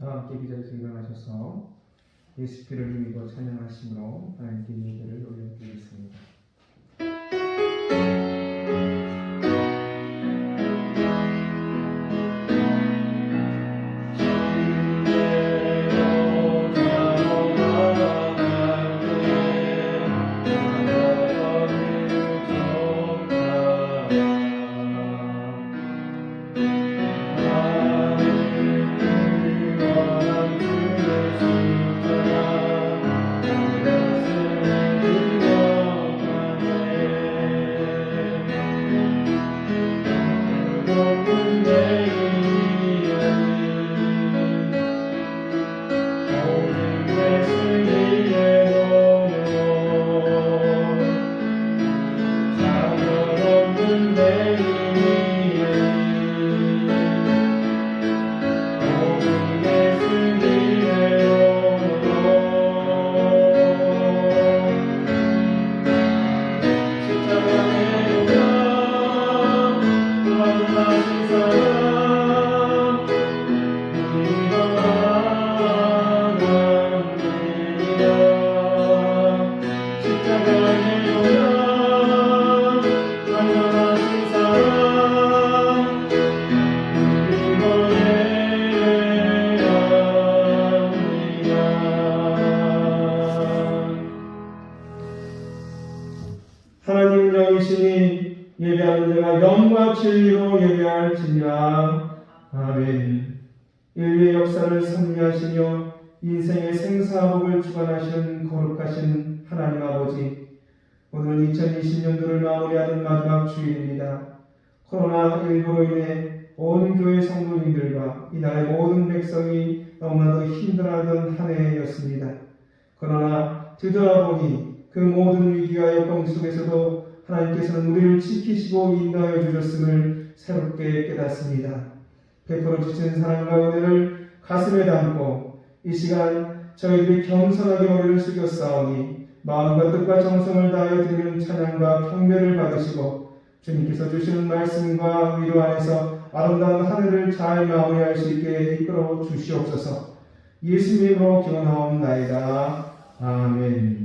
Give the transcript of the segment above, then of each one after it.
다 함께 기자에서 일어나셔서 예수께를 힘입어 찬양하심으로 하나님께 예배를 올려드리겠습니다. 하나님 영이시니 예배하는 자가 영과 진리로 예배할지니라. 아멘. 인류의 역사를 섭리하시며 인생의 생사복을 주관하시는 거룩하신 하나님 아버지, 오늘 2020년도를 마무리하는 마지막 주일입니다. 코로나19로 인해 온 교회 성도님들과 이 나라의 모든 백성이 너무나도 힘들어하던 한 해였습니다. 그러나 뒤돌아보니 그 모든 위기와 역경 속에서도 하나님께서는 우리를 지키시고 인도하여 주셨음을 새롭게 깨닫습니다. 베풀어 주신 사랑과 은혜를 가슴에 담고 이 시간 저희들이 겸손하게 머리를 숙여 싸우니 마음과 뜻과 정성을 다하여 드리는 찬양과 경배를 받으시고 주님께서 주시는 말씀과 위로 안에서 아름다운 한 해를 잘 마무리할 수 있게 이끌어 주시옵소서. 예수님으로 기원하옵나이다. 아멘.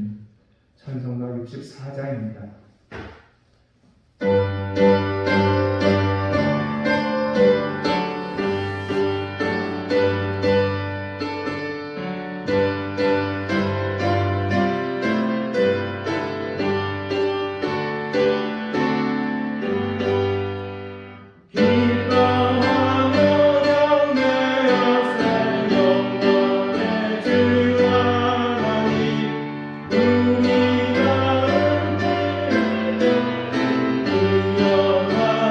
찬송가 64장입니다. 우리가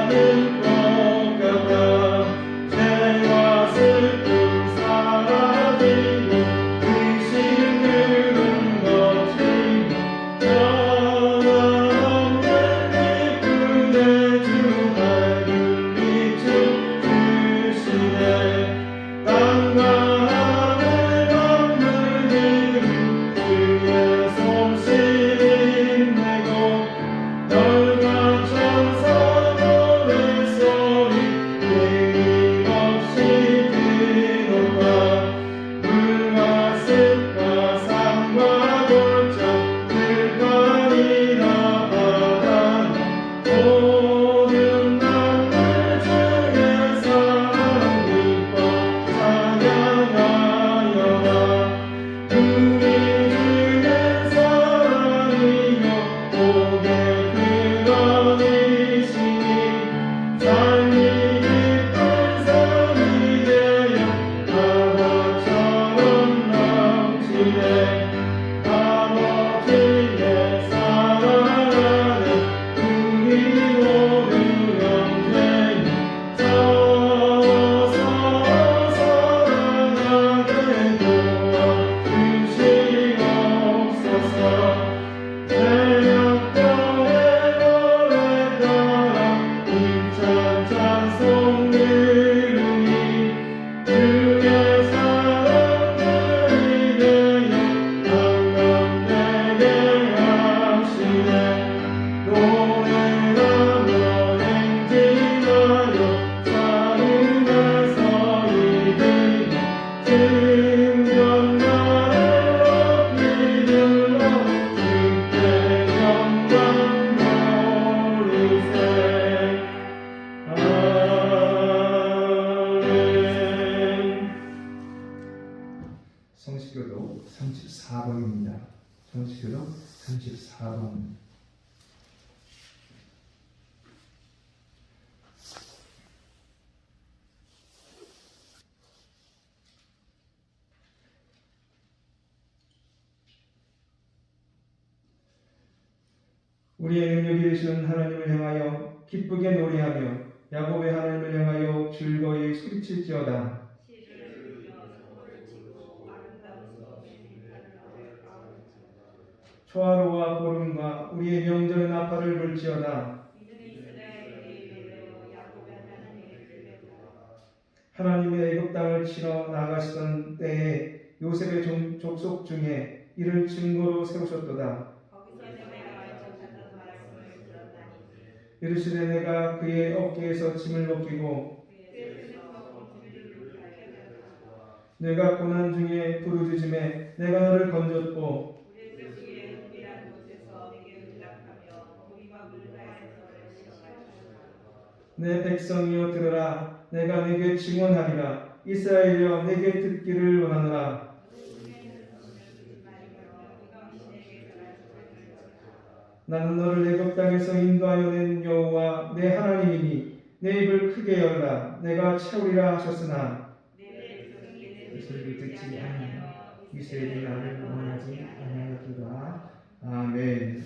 정식교도 34번입니다. 정식교도 34번. 우리의 능력이 되시는 하나님을 향하여 기쁘게 노래하며 야곱의 하나님을 향하여 즐거이 소리칠지어다. 초하루와 보름과 우리의 명절 나팔을 불지어다. 하나님의 애굽 땅을 치러 나가시던 때에 요셉의 족속 중에 이를 증거로 세우셨도다. 이르시되 내가 그의 어깨에서 짐을 벗기고 내가 고난 중에 부르짖음에 내가 너를 건졌고 내 백성이여 들으라. 내가 내게 증언하리라. 이스라엘이여 내게 듣기를 원하노라. 나는 너를 애굽 땅에서 인도하여 낸 여호와 내 하나님이니 내 입을 크게 열라. 내가 채우리라 하셨으나 그 소리를 듣지 아니하여 이스라엘이 나를 원하지 아니하였도다. 아멘.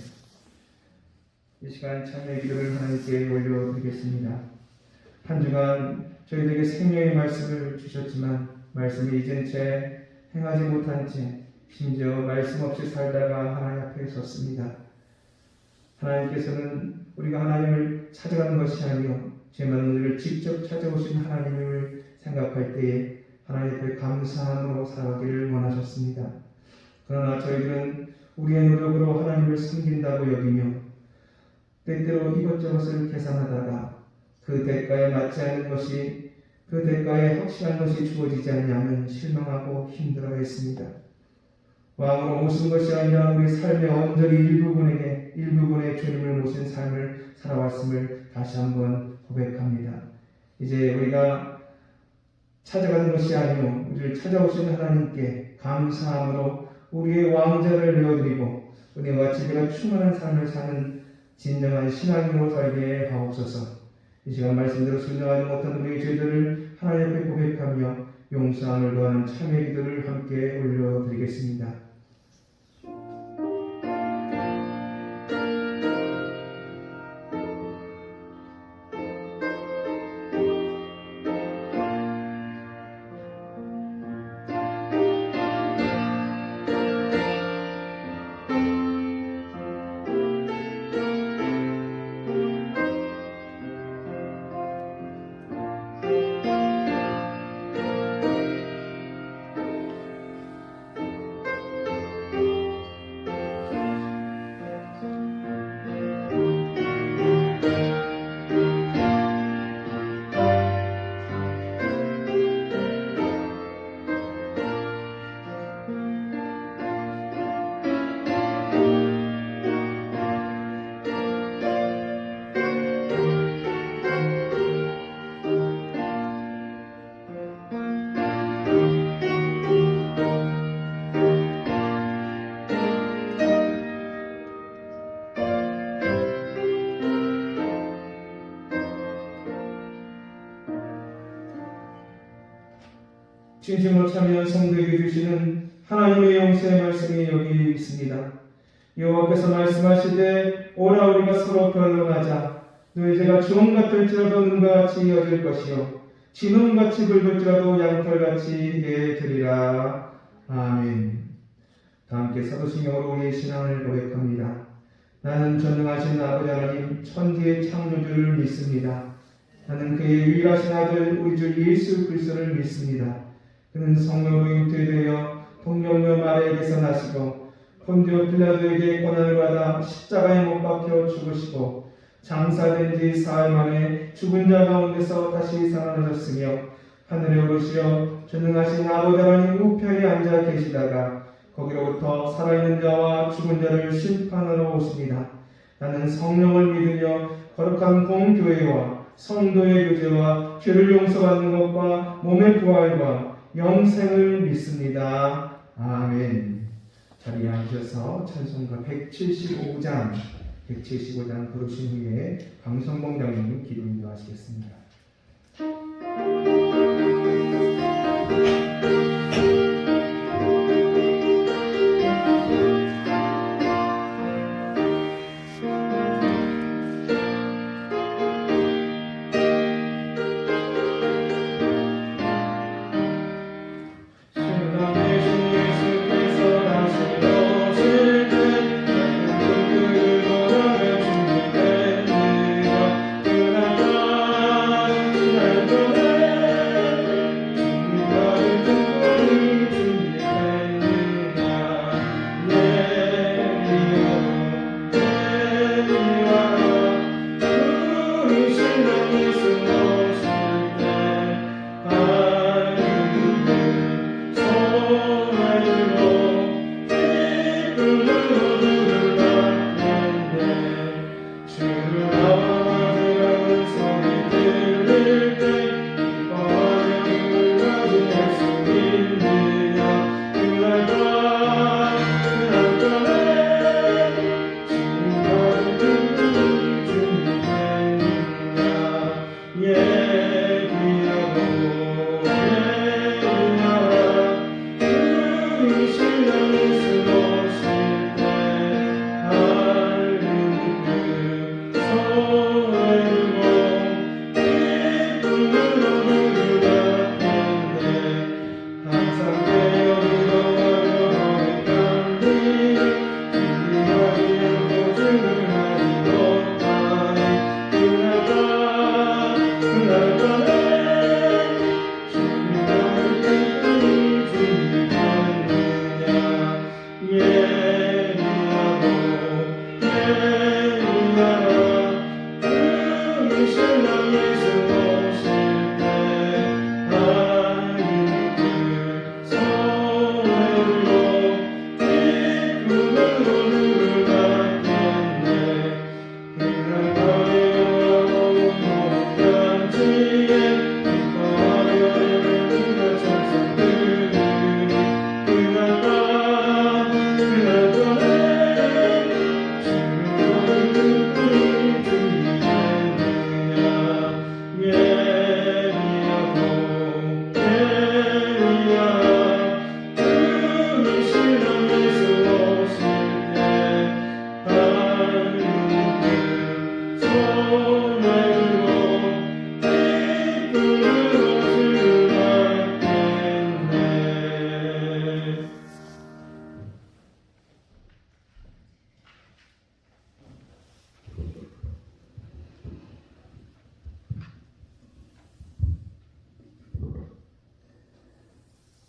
이 시간 참여 기도를 하나님께 올려드리겠습니다. 한 주간 저희들에게 생명의 말씀을 주셨지만 말씀을 잊은 채 행하지 못한 채 심지어 말씀 없이 살다가 하나님 앞에 섰습니다. 하나님께서는 우리가 하나님을 찾아가는 것이 아니요 죄만 우리를 직접 찾아오신 하나님을 생각할 때에 하나님 앞에 감사함으로 살아가기를 원하셨습니다. 그러나 저희들은 우리의 노력으로 하나님을 섬긴다고 여기며 때때로 이것저것을 계산하다가 그 대가에 맞지 않는 것이 그 대가에 확실한 것이 주어지지 않냐면 실망하고 힘들어했습니다. 왕으로 모신 것이 아니라 우리 삶의 온전히 일부분의 주님을 모신 삶을 살아왔음을 다시 한번 고백합니다. 이제 우리가 찾아가는 것이 아니요 우리를 찾아오신 하나님께 감사함으로 우리의 왕자를 내어드리고 은혜와 지혜가 충만한 삶을 사는 진정한 신앙으로 살게 하옵소서. 이 시간 말씀대로 순종하지 못한 우리의 죄들을 하나님 앞에 고백하며 용서함을 구하는 참회 기도를 함께 올려드리겠습니다. 진심으로 참여한 성도에게 주시는 하나님의 용서의 말씀이 여기 있습니다. 여호와께서 말씀하시되 오라 우리가 서로 변론하자. 너희 죄가 주홍 같을지라도 눈과 같이 여질 것이요 진홍같이 붉을지라도 양털같이 되리라. 아멘. 다 함께 사도신경으로 우리의 신앙을 고백합니다. 나는 전능하신 아버지 하나님 천지의 창조주를 믿습니다. 나는 그의 유일하신 아들 우리 주 예수 그리스도를 믿습니다. 그는 성령으로 잉태되어 동정녀 마리아에게서 나시고 본디오 빌라도에게 고난을 받아 십자가에 못 박혀 죽으시고 장사된 지 사흘 만에 죽은 자 가운데서 다시 살아나셨으며 하늘에 오르시어 전능하신 아버지 하나님 우편에 앉아 계시다가 거기로부터 살아있는 자와 죽은 자를 심판하러 오십니다. 나는 성령을 믿으며 거룩한 공교회와 성도의 교제와 죄를 용서받는 것과 몸의 부활과 영생을 믿습니다. 아멘. 자리에 앉으셔서 찬송가 175장 부르신 후에 강성봉 장로님 기도 인도하시겠습니다.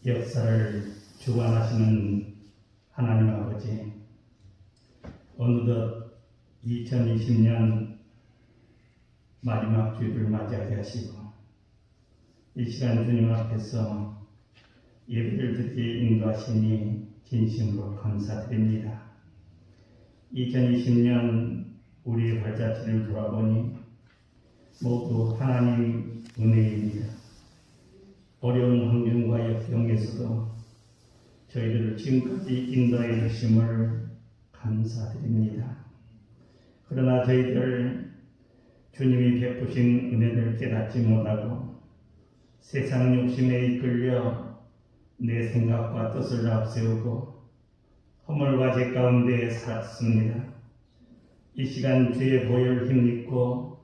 역사를 주관하시는 하나님 아버지, 어느덧 2020년 마지막 주일을 맞이하게 하시고 이 시간 주님 앞에서 예배를 드리게 인도하시니 진심으로 감사드립니다. 2020년 우리의 발자취를 돌아보니 모두 하나님 은혜입니다. 어려운 환경과 역경에서도 저희들을 지금까지 인도해 주심을 감사드립니다. 그러나 저희들 주님이 베푸신 은혜를 깨닫지 못하고 세상 욕심에 이끌려 내 생각과 뜻을 앞세우고 허물과 죄 가운데 살았습니다. 이 시간 주의 보혈을 힘입고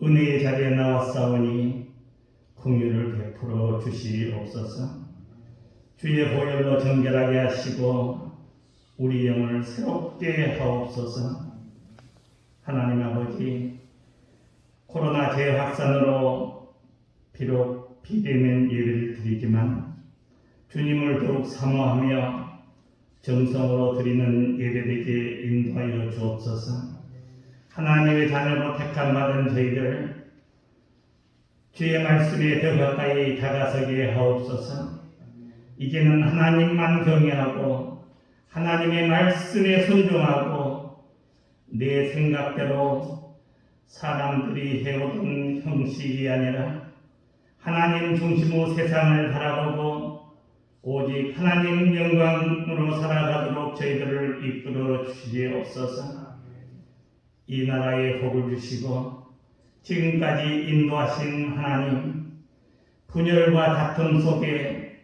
은혜의 자리에 나왔사오니 긍휼을 베풀어 주시옵소서. 주의 보혈로 정결하게 하시고 우리 영을 새롭게 하옵소서. 하나님 아버지, 코로나 재확산으로 비록 비대면 예배를 드리지만 주님을 더욱 사모하며 정성으로 드리는 예배되게 인도하여 주옵소서. 하나님의 자녀로 택함받은 저희들 주의 말씀에 더 가까이 다가서게 하옵소서. 이제는 하나님만 경외하고 하나님의 말씀에 순종하고 내 생각대로 사람들이 해오던 형식이 아니라 하나님 중심으로 세상을 바라보고 오직 오직 하나님 영광으로 살아가도록 저희들을 이끌어 주시옵소서. 이 나라에 복을 주시고 지금까지 인도하신 하나님, 분열과 다툼 속에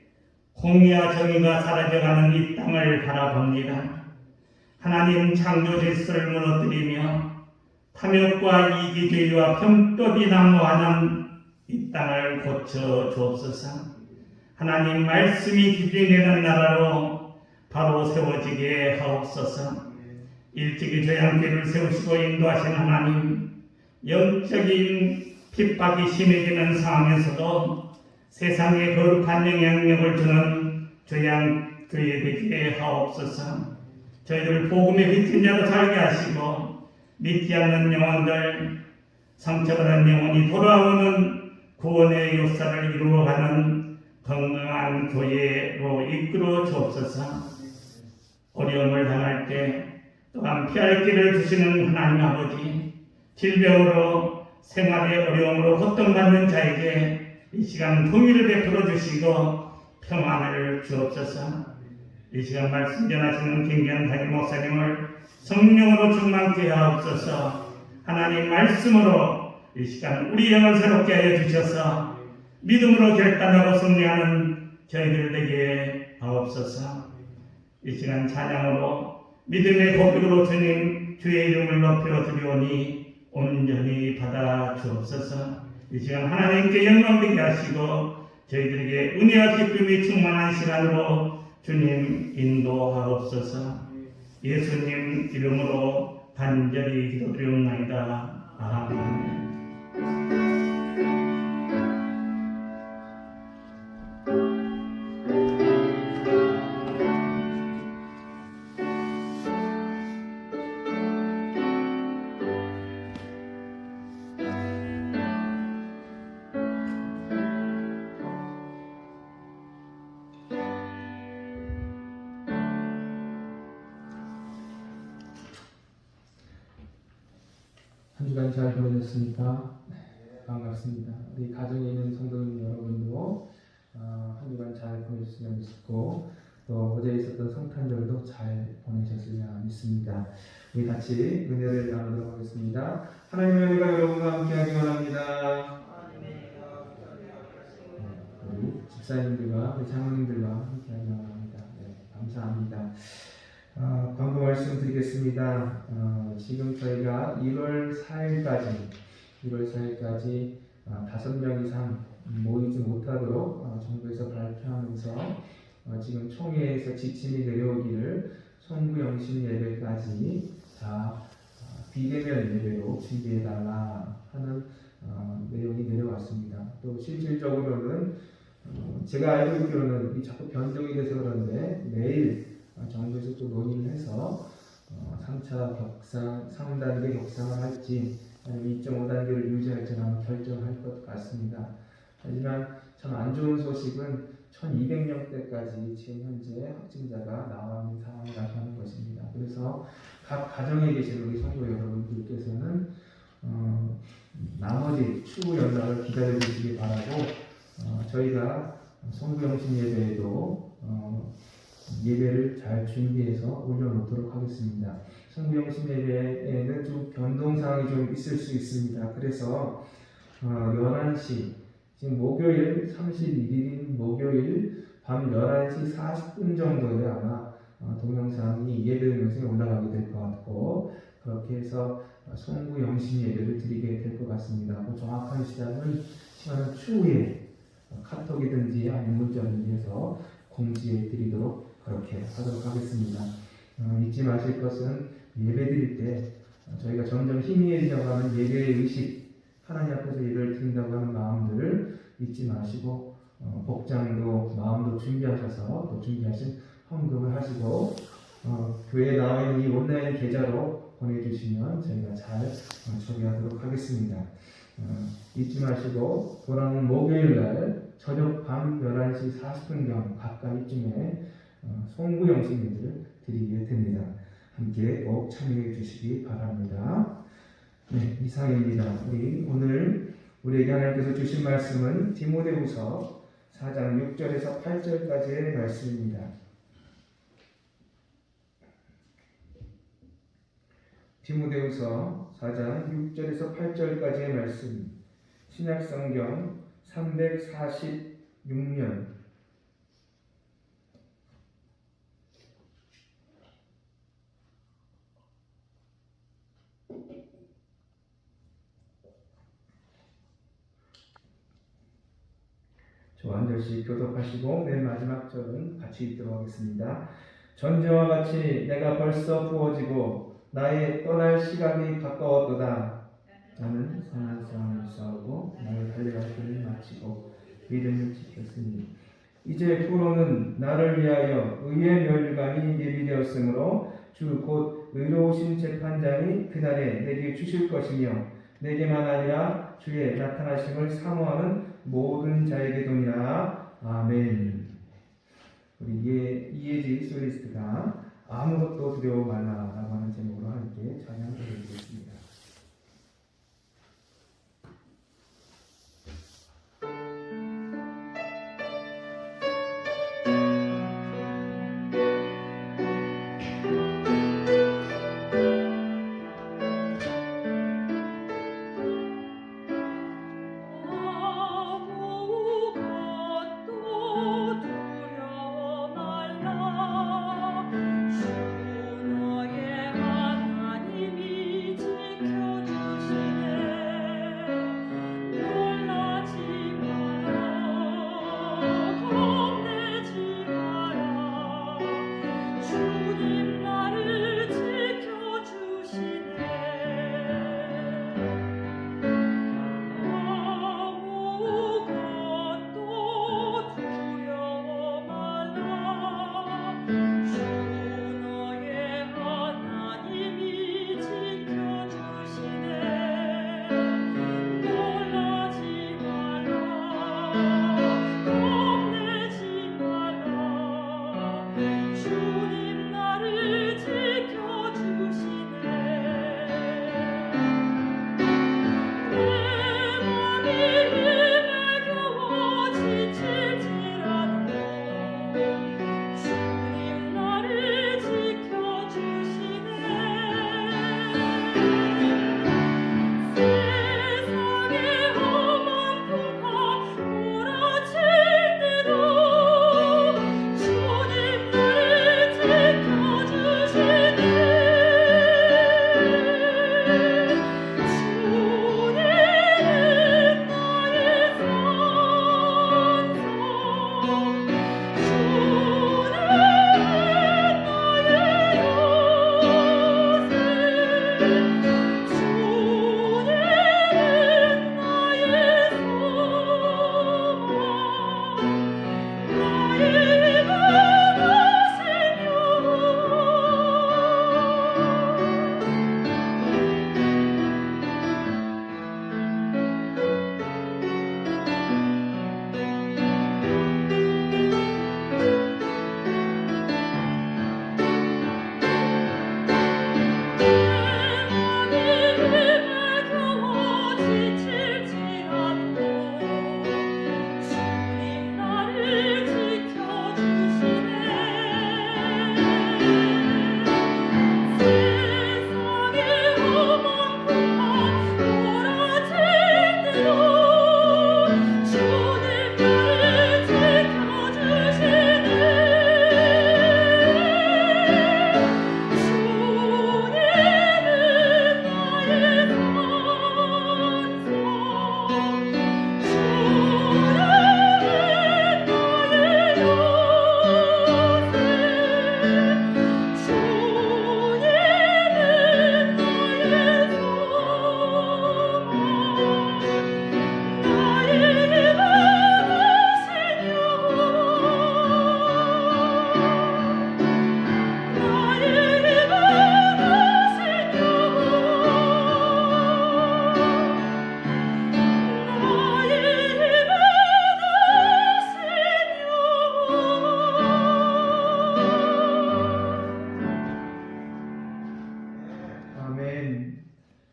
공의와 정의가 사라져가는 이 땅을 바라봅니다. 하나님 창조 질서를 무너뜨리며 탐욕과 이기주의와 편법이 난무하는 이 땅을 고쳐 주옵소서. 하나님 말씀이 기준이 되는 나라로 바로 세워지게 하옵소서. 일찍이 죄양길을 세우시고 인도하신 하나님, 영적인 핍박이 심해지는 상황에서도 세상에 거룩한 영향력을 주는 죄양교회 되게 하옵소서. 저희들 복음의 빛인 자로 살게 하시고 믿지 않는 영혼들, 상처받은 영혼이 돌아오는 구원의 역사를 이루어가는 건강한 교회로 이끌어 주옵소서. 어려움을 당할 때 또한 피할 길을 주시는 하나님 아버지, 질병으로 생활의 어려움으로 고통받는 자에게 이 시간 통일을 베풀어 주시고 평안을 주옵소서. 이 시간 말씀 전하시는 김기현 담임 목사님을 성령으로 충만케 하옵소서. 하나님 말씀으로 이 시간 우리 영을 새롭게 하여 주셔서 믿음으로 결단하고 승리하는 저희들 되게 하옵소서. 이 시간 찬양으로 믿음의 고백으로 주님 주의 이름을 높여 드리오니 온전히 받아 주옵소서. 이 시간 하나님께 영광되게 하시고 저희들에게 은혜와 기쁨이 충만한 시간으로 주님 인도하옵소서. 예수님 이름으로 간절히 기도드리옵나이다. 아멘. 한 주간 잘 보내셨습니까? 네, 반갑습니다. 우리 가정에 있는 성도님 여러분도 한 주간 잘 보내셨으면 좋겠고 또 어제 있었던 성탄절도 잘 보내셨으면 믿습니다. 우리 같이 은혜를 나누도록 하겠습니다. 하나님의 은혜가 여러분과 함께하기 원합니다. 우리 집사님들과 우리 장로님들과 함께하기 원합니다. 네, 감사합니다. 광고 말씀드리겠습니다. 지금 저희가 1월 4일까지 5명 이상 모이지 못하도록 정부에서 발표하면서 지금 총회에서 지침이 내려오기를 송구영신 예배까지 다 비대면 예배로 준비해달라 하는 내용이 내려왔습니다. 또 실질적으로는 제가 알고 있기로는 자꾸 변동이 돼서 그런데 내일 정부에서 또 논의를 해서 3차 격상, 3단계 격상을 할지 아니면 2.5단계를 유지할지 아마 결정할 것 같습니다. 하지만 참 안 좋은 소식은 1200명대까지 지금 현재 확진자가 나와 있는 상황이라고 하는 것입니다. 그래서 각 가정에 계신 우리 성도 여러분들께서는 나머지 추후 연락을 기다려 주시기 바라고 저희가 성구영신 예배에도 예배를 잘 준비해서 올려놓도록 하겠습니다. 성구영신 예배에는 좀 변동사항이 좀 있을 수 있습니다. 그래서 11시, 지금 목요일 31일인 목요일 밤 11시 40분 정도에 아마 동영상이 예배 동영상에 올라가게 될 것 같고 그렇게 해서 성구영신 예배를 드리게 될 것 같습니다. 그 정확한 시간은 추후에 카톡이든지 아니면 문자든지 해서 공지해 드리도록 그렇게 하도록 하겠습니다. 잊지 마실 것은 예배 드릴 때 저희가 점점 희미해지려고 하는 예배의 의식, 하나님 앞에서 예배를 드린다고 하는 마음들을 잊지 마시고 복장도 마음도 준비하셔서 또 준비하신 헌금을 하시고 교회에 나와 있는 이 온라인 계좌로 보내주시면 저희가 잘 처리하도록 하겠습니다. 잊지 마시고 돌아오는 목요일날 저녁 밤 11시 40분경 가까이쯤에 송구영신 예배를 드리게 됩니다. 함께 꼭 참여해 주시기 바랍니다. 네, 이상입니다. 우리 오늘 우리에게 하나님께서 주신 말씀은 디모데후서 4장 6절에서 8절까지의 말씀입니다. 디모데후서 4장 6절에서 8절까지의 말씀, 신약성경 346면 한 절씩 교독하시고 맨 마지막 절은 같이 읽도록 하겠습니다. 전쟁과 같이 내가 벌써 부어지고 나의 떠날 시각이 가까웠도다. 나는 선한 싸움을 싸우고 나의 달려갈 길을 마치고 믿음을 지켰으니 이제 후로는 나를 위하여 의의 면류관이 예비되었으므로 주 곧 의로우신 재판장이 그날에 내게 주실 것이며 내게만 아니라 주의 나타나심을 사모하는 모든 자에게도니라. 아멘. 우리 이예지 솔리스트가 아무것도 두려워 말라라고 하는 제목으로 함께 찬양을 드리겠습니다.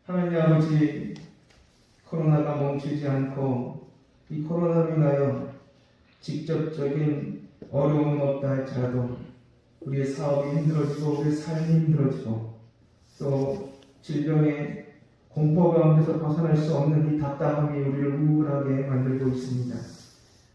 하나님 아버지, 코로나가 멈추지 않고 이 코로나로 인하여 직접적인 어려움은 없다 할지라도 우리의 사업이 힘들어지고 우리의 삶이 힘들어지고 또 질병의 공포 가운데서 벗어날 수 없는 이 답답함이 우리를 우울하게 만들고 있습니다.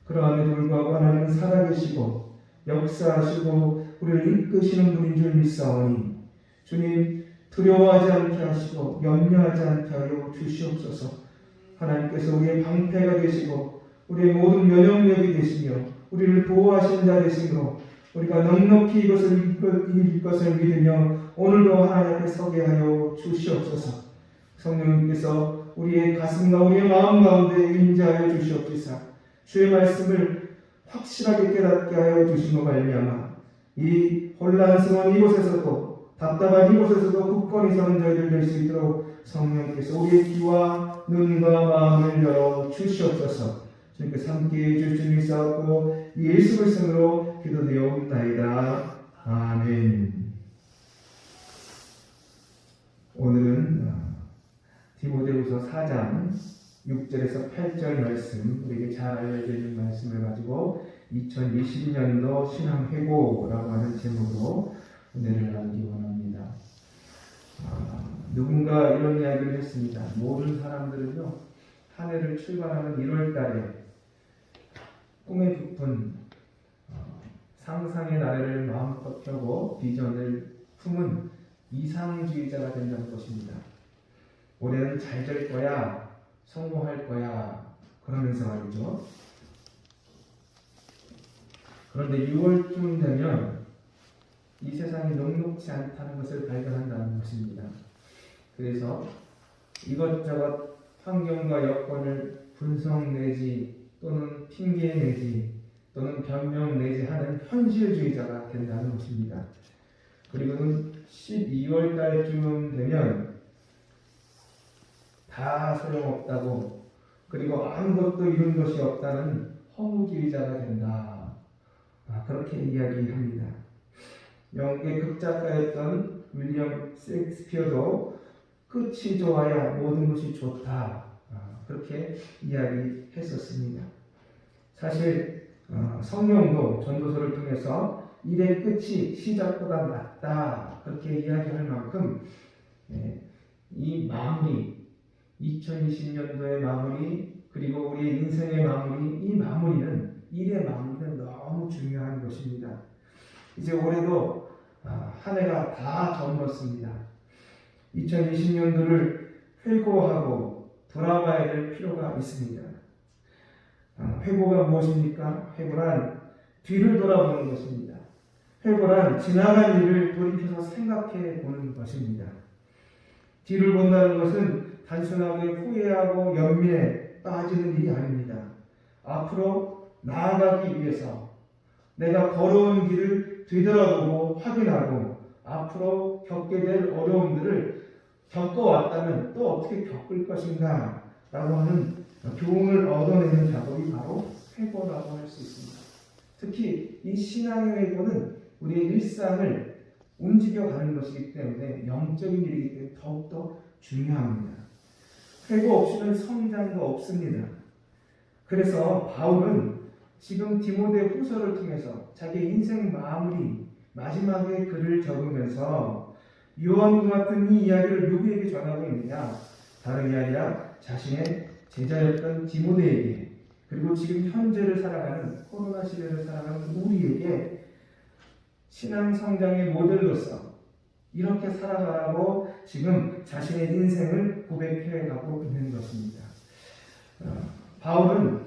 그러함에도 불구하고 하나님은 살아계시고 역사하시고 우리를 이끄시는 분인 줄 믿사오니 주님 두려워하지 않게 하시고 염려하지 않게 하여 주시옵소서. 하나님께서 우리의 방패가 되시고 우리의 모든 면역력이 되시며 우리를 보호하시는 자 되시므로 우리가 넉넉히 이것을 이길 것을 믿으며 오늘도 하나님 앞에 서게 하여 주시옵소서. 성령님께서 우리의 가슴과 우리의 마음 가운데 임재하여 주시옵소서. 주의 말씀을 확실하게 깨닫게 하여 주심으로 말미암아 이 혼란스러운 이곳에서도 답답한 이곳에서도 굳건히 서는 저희들 될 수 있도록 성령께서 우리의 귀와 눈과 마음을 열어 주시옵소서. 주님께서 함께해 주시니 믿사옵고 예수 그리스도로 기도되옵나이다. 아멘. 오늘은 디모데후서 4장 6절에서 8절 말씀, 우리에게 잘 알려져 있는 말씀을 가지고 2020년도 신앙회고라고 하는 제목으로 은혜를 나누기 원합니다. 누군가 이런 이야기를 했습니다. 모든 사람들은요, 한 해를 출발하는 1월 달에 꿈에 깊은 상상의 나래를 마음껏 펴고 비전을 품은 이상주의자가 된다는 것입니다. 올해는 잘 될 거야, 성공할 거야, 그러면서 말이죠. 그런데 6월쯤 되면 이 세상이 녹록지 않다는 것을 발견한다는 것입니다. 그래서 이것저것 환경과 여건을 분석 내지 또는 핑계 내지 또는 변명 내지 하는 현실주의자가 된다는 것입니다. 그리고는 12월 달쯤 되면 다 소용없다고, 그리고 아무것도 이룬 것이 없다는 허무주의자가 된다. 그렇게 이야기합니다. 영국의 극작가였던 윌리엄 셰익스피어도 끝이 좋아야 모든 것이 좋다. 그렇게 이야기했었습니다. 사실 성령도 전도서를 통해서 일의 끝이 시작보다 낫다. 그렇게 이야기할 만큼 이 마무리, 2020년도의 마무리, 그리고 우리의 인생의 마무리, 이 마무리는, 일의 마무리는 너무 중요한 것입니다. 이제 올해도 한 해가 다 저물었습니다. 2020년도를 회고하고 돌아봐야 될 필요가 있습니다. 회고가 무엇입니까? 회고란 뒤를 돌아보는 것입니다. 회고란 지나간 일을 돌이켜서 생각해 보는 것입니다. 뒤를 본다는 것은 단순하게 후회하고 연민에 빠지는 일이 아닙니다. 앞으로 나아가기 위해서 내가 걸어온 길을 되돌아보고 확인하고 앞으로 겪게 될 어려움들을 겪어왔다면 또 어떻게 겪을 것인가 라고 하는 교훈을 얻어내는 작업이 바로 회고라고 할 수 있습니다. 특히 이 신앙의 회고는 우리의 일상을 움직여가는 것이기 때문에, 영적인 일이기 때문에 더욱더 중요합니다. 회고 없이는 성장도 없습니다. 그래서 바울은 지금 디모데 후서를 통해서 자기 인생 마무리, 마지막에 글을 적으면서 요한과 같은 이 이야기를 누구에게 전하고 있느냐? 다름이 아니라 자신의 제자였던 디모데에게, 그리고 지금 현재를 살아가는 코로나 시대를 살아가는 우리에게 신앙 성장의 모델로서 이렇게 살아가라고 지금 자신의 인생을 고백해 가고 있는 것입니다. 바울은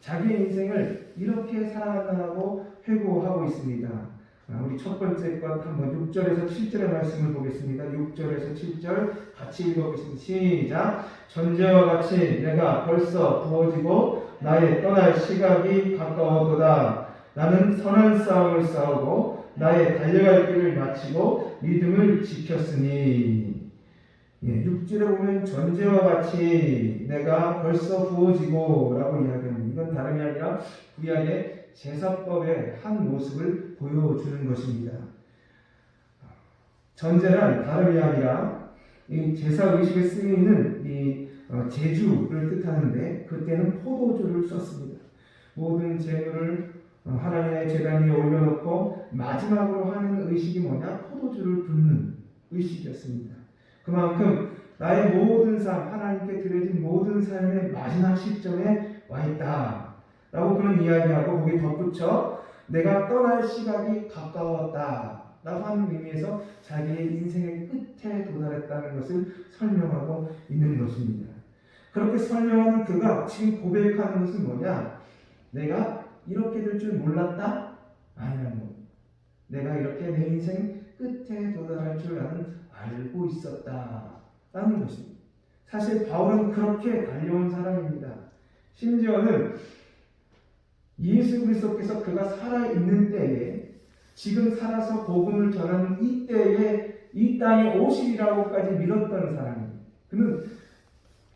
자기의 인생을 이렇게 살아간다고 회고하고 있습니다. 우리 첫 번째 것 한번 6절에서 7절의 말씀을 보겠습니다. 6절에서 7절 같이 읽어보겠습니다. 시작. 전제와 같이 내가 벌써 부어지고 나의 떠날 시각이 가까워도다. 나는 선한 싸움을 싸우고 나의 달려갈 길을 마치고 믿음을 지켰으니. 6절에 보면 전제와 같이 내가 벌써 부어지고 라고 이야기합니다. 이건 다름이 아니라 구약의 제사법의 한 모습을 보여주는 것입니다. 전제란 다름이 아니라 이 제사 의식에 쓰이는 이 제주를 뜻하는데, 그때는 포도주를 썼습니다. 모든 재물을 하나님의 제단 위에 올려놓고 마지막으로 하는 의식이 뭐냐? 포도주를 붓는 의식이었습니다. 그만큼 나의 모든 삶, 하나님께 드려진 모든 삶의 마지막 시점에 와 있다 라고 그런 이야기하고 거기 덧붙여 내가 떠날 시각이 가까웠다 라고 하는 의미에서 자기의 인생의 끝에 도달했다는 것을 설명하고 있는 것입니다. 그렇게 설명하는 그가 지금 고백하는 것은 뭐냐? 내가 이렇게 될 줄 몰랐다? 아니라는 겁니다. 내가 이렇게 내 인생 끝에 도달할 줄 나는 알고 있었다 라는 것입니다. 사실 바울은 그렇게 달려온 사람입니다. 심지어는 예수 그리스도께서 그가 살아있는 때에 지금 살아서 복음을 전하는 이 때에 이 땅에 오시리라고까지 믿었던 사람입니다. 그는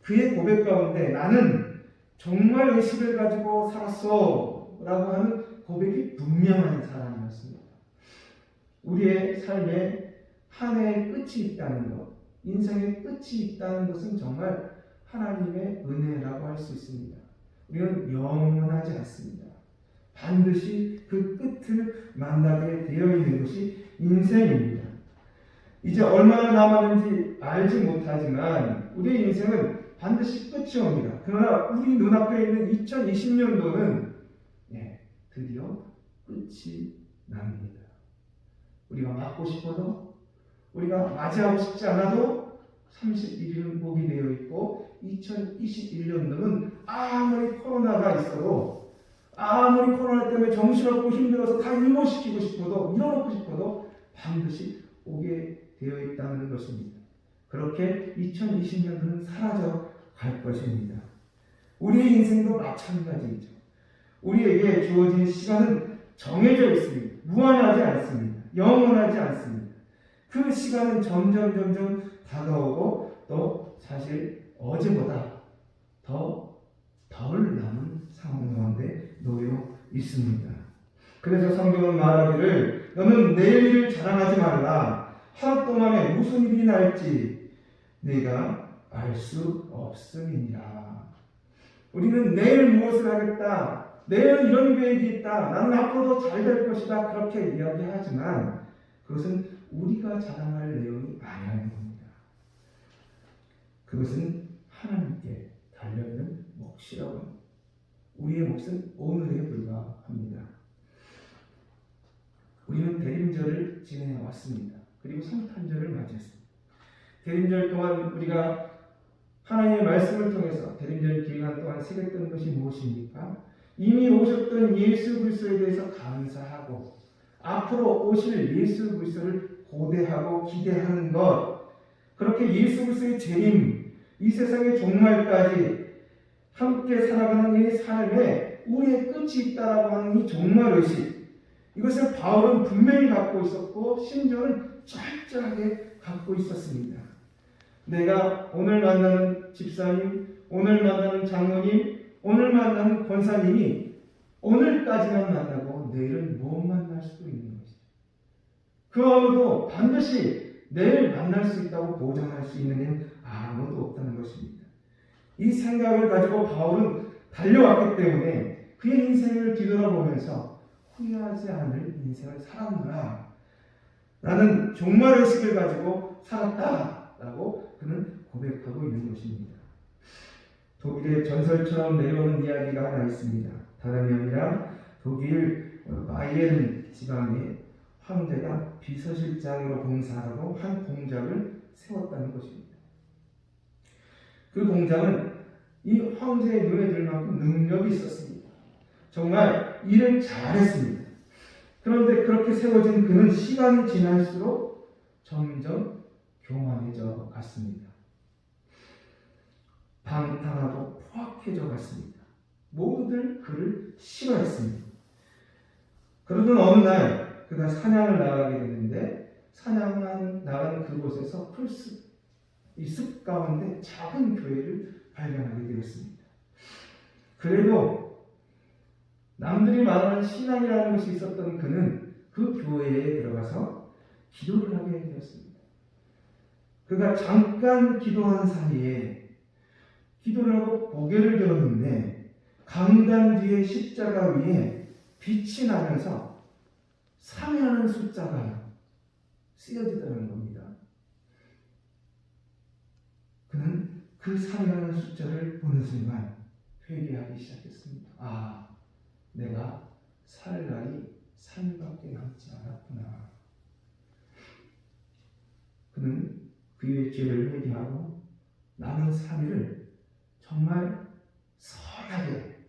그의 고백 가운데 나는 정말 의식을 가지고 살았어 라고 하는 고백이 분명한 사람이었습니다. 우리의 삶에 한 해의 끝이 있다는 것, 인생의 끝이 있다는 것은 정말 하나님의 은혜라고 할 수 있습니다. 우리는 영원하지 않습니다. 반드시 그 끝을 만나게 되어 있는 것이 인생입니다. 이제 얼마나 남았는지 알지 못하지만 우리의 인생은 반드시 끝이 옵니다. 그러나 우리 눈앞에 있는 2020년도는 드디어 끝이 납니다. 우리가 맞고 싶어도 우리가 맞이하고 싶지 않아도 31일은 복이 되어 있고 2021년도는 아무리 코로나가 있어도 아무리 코로나 때문에 정신없고 힘들어서 다 일몰시키고 싶어도 밀어놓고 싶어도 반드시 오게 되어 있다는 것입니다. 그렇게 2020년도는 사라져 갈 것입니다. 우리의 인생도 마찬가지이죠. 우리에게 주어진 시간은 정해져 있습니다. 무한하지 않습니다. 영원하지 않습니다. 그 시간은 점점 다가오고 또 사실 어제보다 더 덜 남은 상황 가운데 놓여 있습니다. 그래서 성경은 말하기를 너는 내일 일을 자랑하지 말라. 하루 동안에 무슨 일이 날지 네가 알 수 없음이니라. 우리는 내일 무엇을 하겠다. 내일 이런 계획이 있다. 나는 앞으로도 잘 될 것이다. 그렇게 이야기하지만 그것은 우리가 자랑할 내용이 아니라는 겁니다. 그것은 하나님께 달려있는 몫이라고 합니다. 우리의 몫은 오늘에 불과합니다. 우리는 대림절을 지내해 왔습니다. 그리고 성탄절을 맞이했습니다. 대림절 동안 우리가 하나님의 말씀을 통해서 대림절 기간 동안 새겼던 것이 무엇입니까? 이미 오셨던 예수 그리스도에 대해서 감사하고 앞으로 오실 예수 그리스도를 고대하고 기대하는 것, 그렇게 예수 그리스도의 재림, 이 세상의 종말까지 함께 살아가는 이 삶에 우리의 끝이 있다라고 하는 이 종말의식, 이것을 바울은 분명히 갖고 있었고 심지어는 철저하게 갖고 있었습니다. 내가 오늘 만나는 집사님, 오늘 만나는 장로님, 오늘 만나는 권사님이 오늘까지만 만나고 내일은 못 만날 수도 있는 것이죠. 그 아무도 반드시 내일 만날 수 있다고 보장할 수 있는 일은 아무도 없다는 것입니다. 이 생각을 가지고 바울은 달려왔기 때문에 그의 인생을 뒤돌아보면서 후회하지 않을 인생을 살았노라. 나는 종말의식을 가지고 살았다라고 그는 고백하고 있는 것입니다. 독일의 전설처럼 내려오는 이야기가 하나 있습니다. 다름이 아니라 독일 바이에른 지방의 황제가 비서실장으로 봉사하고 한 공장을 세웠다는 것입니다. 그 공장은 이 황제의 눈에 들 만큼 능력이 있었습니다. 정말 일을 잘했습니다. 그런데 그렇게 세워진 그는 시간이 지날수록 점점 교만해져 갔습니다. 방탕하고 포악해져 갔습니다. 모두들 그를 싫어했습니다. 그러던 어느 날 그가 사냥을 나가게 됐는데 사냥을 나가는 그곳에서 이 숲 가운데 작은 교회를 발견하게 되었습니다. 그래도 남들이 말하는 신앙이라는 것이 있었던 그는 그 교회에 들어가서 기도를 하게 되었습니다. 그가 잠깐 기도한 사이에 기도를 하고 고개를 들었는데 강단 뒤에 십자가 위에 빛이 나면서 3이라는 숫자가 쓰여지더라는 겁니다. 그는 그 3이라는 숫자를 보는 순간 회개하기 시작했습니다. 아, 내가 살 날이 3일밖에 남지 않았구나. 그는 그의 죄를 회개하고 남은 3일을 정말 선하게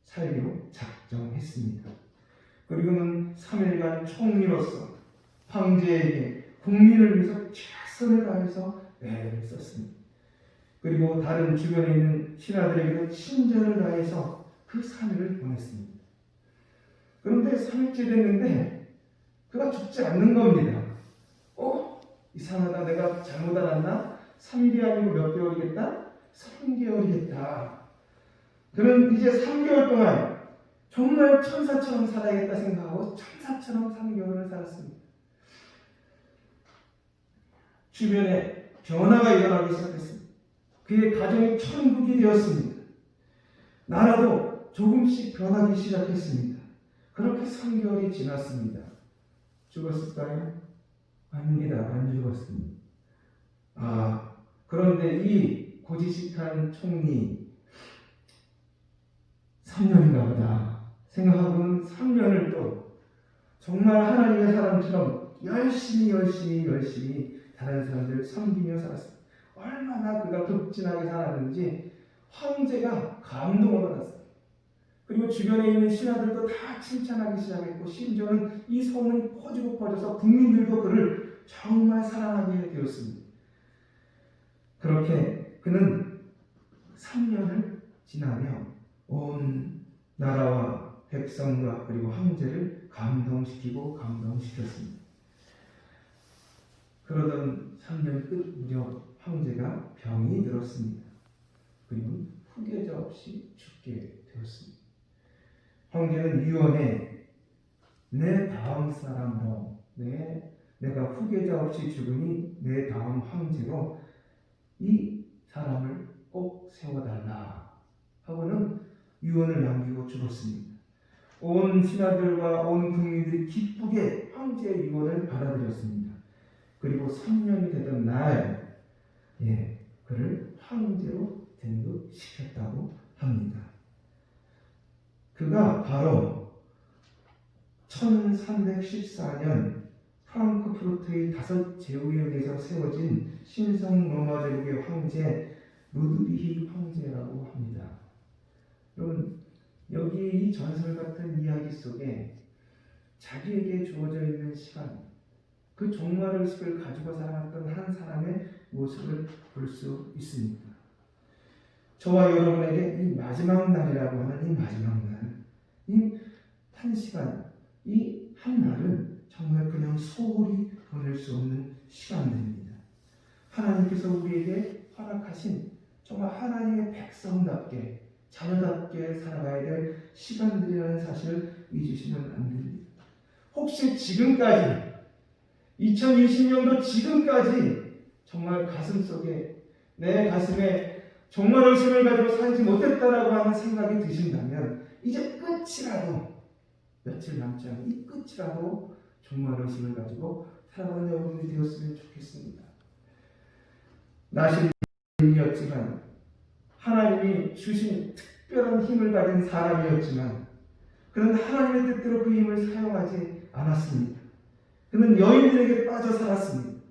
살기로 작정했습니다. 그리고는 3일간 총리로서 황제에게 국민을 위해서 최선을 다해서 애를 썼습니다. 그리고 다른 주변에 있는 신하들에게도 친절을 다해서 그 3일을 보냈습니다. 그런데 3일째 됐는데 그가 죽지 않는 겁니다. 이상하다. 내가 잘못 알았나? 3일이 아니고 몇 개월이겠다? 3개월이겠다. 그는 이제 3개월 동안 정말 천사처럼 살아야겠다 생각하고 천사처럼 3개월을 살았습니다. 주변에 변화가 일어나기 시작했습니다. 그의 가정이 천국이 되었습니다. 나라도 조금씩 변하기 시작했습니다. 그렇게 3개월이 지났습니다. 죽었을까요? 아닙니다. 안 죽었습니다. 그런데 이 고지식한 총리 3년인가 보다 생각하고는 3년을 또 정말 하나님의 사람처럼 열심히 다른 사람들을 섬기며 살았습니다. 얼마나 그가 극진하게 살았는지 황제가 감동을 받았어요. 그리고 주변에 있는 신하들도 다 칭찬하기 시작했고 심지어는 이 소문이 퍼지고 퍼져서 국민들도 그를 정말 사랑하게 되었습니다. 그렇게 그는 3년을 지나며 온 나라와 백성과 그리고 황제를 감동시켰습니다. 그러던 3년 끝 무렵 황제가 병이 들었습니다. 그리고 후계자 없이 죽게 되었습니다. 황제는 유언에 내 다음 사람으로 내가 후계자 없이 죽으니 내 다음 황제로 이 사람을 꼭 세워달라 하고는 유언을 남기고 죽었습니다. 온 신하들과 온 국민들이 기쁘게 황제의 유언을 받아들였습니다. 그리고 3년이 되던 날 그를 황제로 등극시켰다고 합니다. 그가 바로 1314년 프랑크푸르트의 5 제후에 의해서 세워진 신성 로마 제국의 황제 루드비히 황제라고 합니다. 여러분, 여기 이 전설 같은 이야기 속에 자기에게 주어져 있는 시간, 그 종말의식을 가지고 살아왔던 한 사람의 모습을 볼 수 있습니다. 저와 여러분에게 이 마지막 날이라고 하는 이 마지막 날, 이 한 시간, 이 한 날은 정말 그냥 소홀히 보낼 수 없는 시간들입니다. 하나님께서 우리에게 허락하신 정말 하나님의 백성답게 자녀답게 살아가야 될 시간들이라는 사실을 잊으시면 안 됩니다. 혹시 지금까지 2020년도 지금까지 정말 가슴속에 내 가슴에 정말 의심을 가지고 살지 못했다라고 하는 생각이 드신다면 이제 끝이라도 며칠 남지 않은 이 끝이라도 정말 의심을 가지고 살아가는 여러분이 되었으면 좋겠습니다. 나신 일이었지만 하나님이 주신 특별한 힘을 가진 사람이었지만 그는 하나님의 뜻대로 그 힘을 사용하지 않았습니다. 그는 여인들에게 빠져 살았습니다.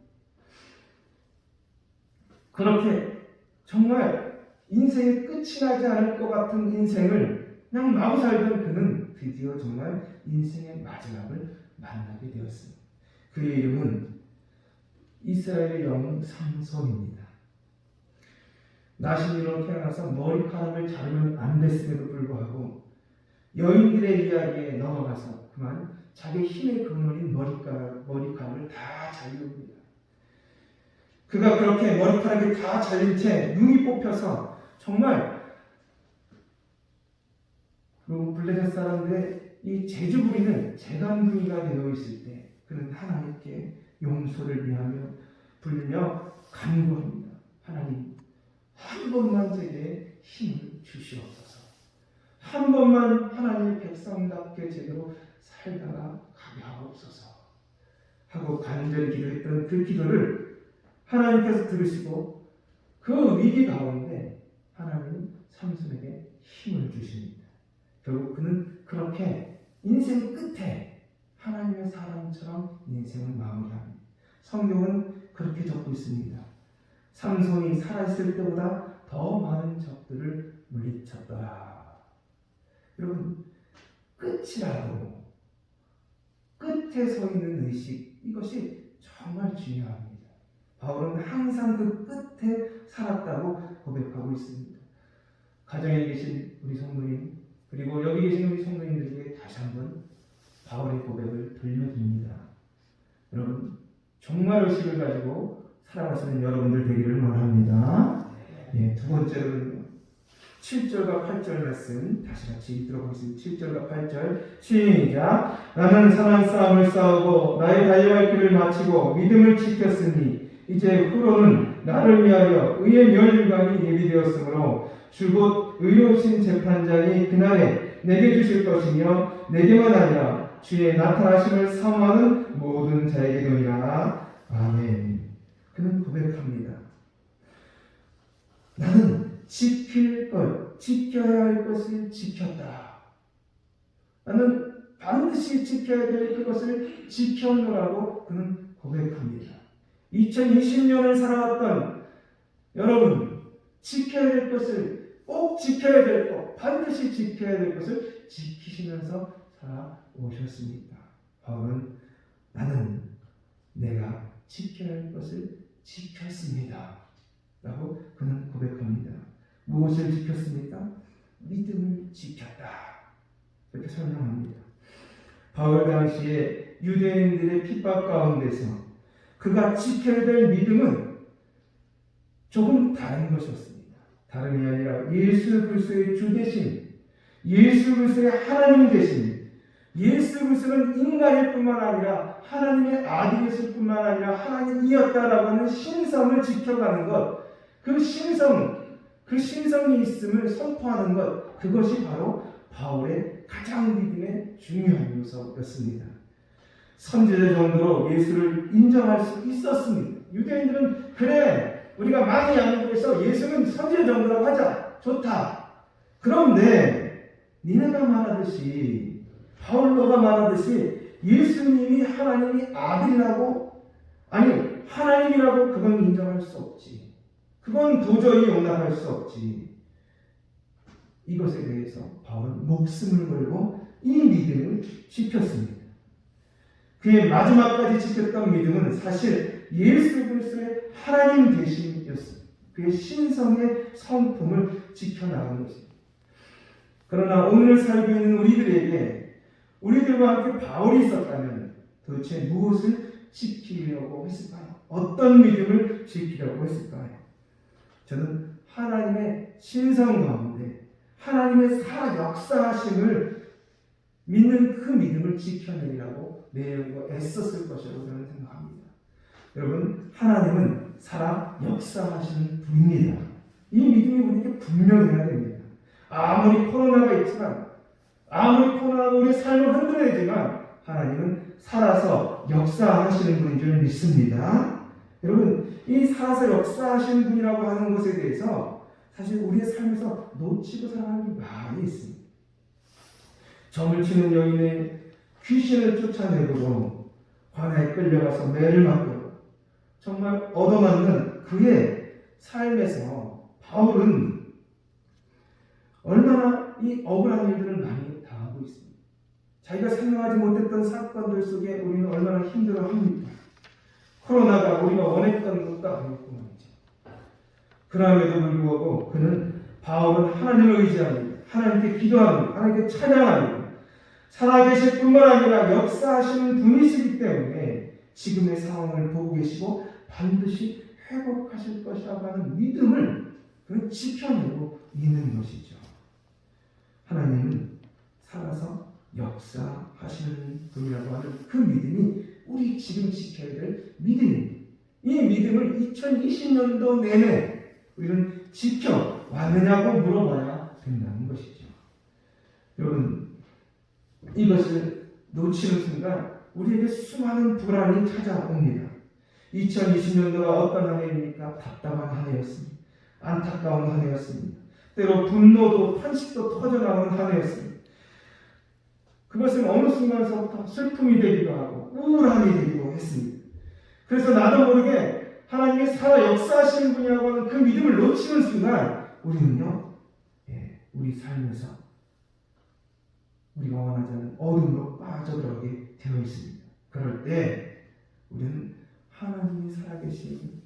그렇게 정말 인생의 끝이 나지 않을 것 같은 인생을 그냥 마구 살던 그는 드디어 정말 인생의 마지막을 만나게 되었습니다. 그의 이름은 이스라엘의 영웅 삼손입니다. 나신이로 태어나서 머리카락을 자르면 안 됐음에도 불구하고 여인들의 이야기에 넘어가서 그만 자기 힘의 근원인 머리카락을 다 잘립니다. 그가 그렇게 머리카락이 다 잘린 채 눈이 뽑혀서 정말 그 블레셋 사람들의 이 재주 부리는 재간둥이가 되어 있을 때 그는 하나님께 용서를 위하며 불며 간구합니다. 하나님, 한 번만 제게 힘을 주시옵소서. 한 번만 하나님의 백성답게 제대로 살다가 가게 하옵소서 하고 간절히 기도했던 그 기도를 하나님께서 들으시고 그 위기 가운데 하나님은 삼손에게 힘을 주십니다. 결국 그는 그렇게 인생 끝에 하나님의 사람처럼 인생을 마무리합니다. 성경은 그렇게 적고 있습니다. 삼손이 살아있을 때보다 더 많은 적들을 물리쳤더라. 여러분, 끝이라도 끝에 서 있는 의식, 이것이 정말 중요합니다. 바울은 항상 그 끝에 살았다고 고백하고 있습니다. 가정에 계신 우리 성도님, 그리고 여기 계신 우리 성도님들에게 다시 한번 바울의 고백을 들려드립니다. 여러분, 정말 의식을 가지고 살아가시는 여러분들 되기를 원합니다. 두 번째로는 7절과 8절 말씀 다시 같이 읽도록 하겠습니다. 7절과 8절 시작. 나는 선한 싸움을 싸우고 나의 달려갈 길을 마치고 믿음을 지켰으니 이제 후로는 나를 위하여 의의 멸류관이 예비되었으므로 주곧 의로우신 재판장이 그날에 내게 주실 것이며 내게만 아니라 주의 나타나심을 사모하는 모든 자에게 되리라. 아멘. 그는 고백합니다. 나는 지켜야 할 것을 지켰다. 나는 반드시 지켜야 될 그것을 지켰노라고 그는 고백합니다. 2020년을 살아왔던 여러분, 지켜야 될 것을 꼭 지켜야 될 것, 반드시 지켜야 될 것을 지키시면서 살아오셨습니다. 바울은 나는 내가 지켜야 할 것을 지켰습니다. 라고 그는 고백합니다. 무엇을 지켰습니까? 믿음을 지켰다. 이렇게 설명합니다. 바울 당시에 유대인들의 핍박 가운데서 그가 지켜야 될 믿음은 조금 다른 것이었습니다. 다름이 아니라 예수 그리스도의 주 되심, 예수 그리스도의 하나님 되심, 예수 그리스도는 인간일 뿐만 아니라 하나님의 아들이었을 뿐만 아니라 하나님이었다라고 하는 신성을 지켜가는 것, 그 신성이 있음을 선포하는 것, 그것이 바로 바울의 가장 믿음의 중요한 요소였습니다. 선지자 정도로 예수를 인정할 수 있었습니다. 유대인들은 그래, 우리가 많이 양보해서 예수는 선지자 정도라고 하자. 좋다. 그런데 니네가 말하듯이, 바울로가 말하듯이 예수님이 하나님이 아들이라고, 아니 하나님이라고 그건 인정할 수 없지. 그건 도저히 용납할 수 없지. 이것에 대해서 바울은 목숨을 걸고 이 믿음을 지켰습니다. 그의 마지막까지 지켰던 믿음은 사실 예수 그리스도의 하나님 되심이었습니다. 그의 신성의 성품을 지켜나가는 것입니다. 그러나 오늘 살고 있는 우리들과 함께 바울이 있었다면 도대체 무엇을 지키려고 했을까요? 어떤 믿음을 지키려고 했을까요? 저는 하나님의 신성 가운데 하나님의 살아 역사하심을 믿는 그 믿음을 지켜내리라고 내용과 애썼을 것이라고 저는 생각합니다. 여러분, 하나님은 살아 역사하시는 분입니다. 이 믿음이 우리에게 분명해야 됩니다. 아무리 코로나가 있지만, 아무리 코로나가 우리의 삶을 흔들어야지만 하나님은 살아서 역사하시는 분인 줄 믿습니다. 여러분, 이 살아서 역사하시는 분이라고 하는 것에 대해서 사실 우리의 삶에서 놓치고 살아가는 게 많이 있습니다. 점을 치는 여인의 귀신을 쫓아내고도 관에 끌려가서 매를 맞고 정말 얻어맞는 그의 삶에서 바울은 얼마나 이 억울한 일들을 많이 당하고 있습니다. 자기가 생각하지 못했던 사건들 속에 우리는 얼마나 힘들어합니까? 코로나가 우리가 원했던 것도 아니었고 말이죠. 그럼에도 불구하고 바울은 하나님을 의지합니다. 하나님께 기도합니다. 하나님께 찬양합니다. 살아계실 뿐만 아니라 역사하시는 분이시기 때문에 지금의 상황을 보고 계시고 반드시 회복하실 것이라고 하는 믿음을 그는 지켜내고 있는 것이죠. 하나님은 살아서 역사하시는 분이라고 하는 그 믿음이 우리 지금 지켜야 될 믿음입니다. 이 믿음을 2020년도 내내 우리는 지켜왔느냐고 물어봐야 된다는 것이죠. 여러분, 이것을 놓치는 순간 우리에게 수많은 불안이 찾아옵니다. 2020년도가 어떤 한 해입니까? 답답한 한 해였습니다. 안타까운 한 해였습니다. 때로 분노도 탄식도 터져나오는 한 해였습니다. 그것은 어느 순간서부터 슬픔이 되기도 하고 우울함이 되기도 했습니다. 그래서 나도 모르게 하나님이 살아 역사하시는 분이라고 하는 그 믿음을 놓치는 순간 우리는요, 우리 삶에서 우리가 원하지 않는 어둠으로 빠져들어가게 되어 있습니다. 그럴 때 우리는 하나님이 살아계신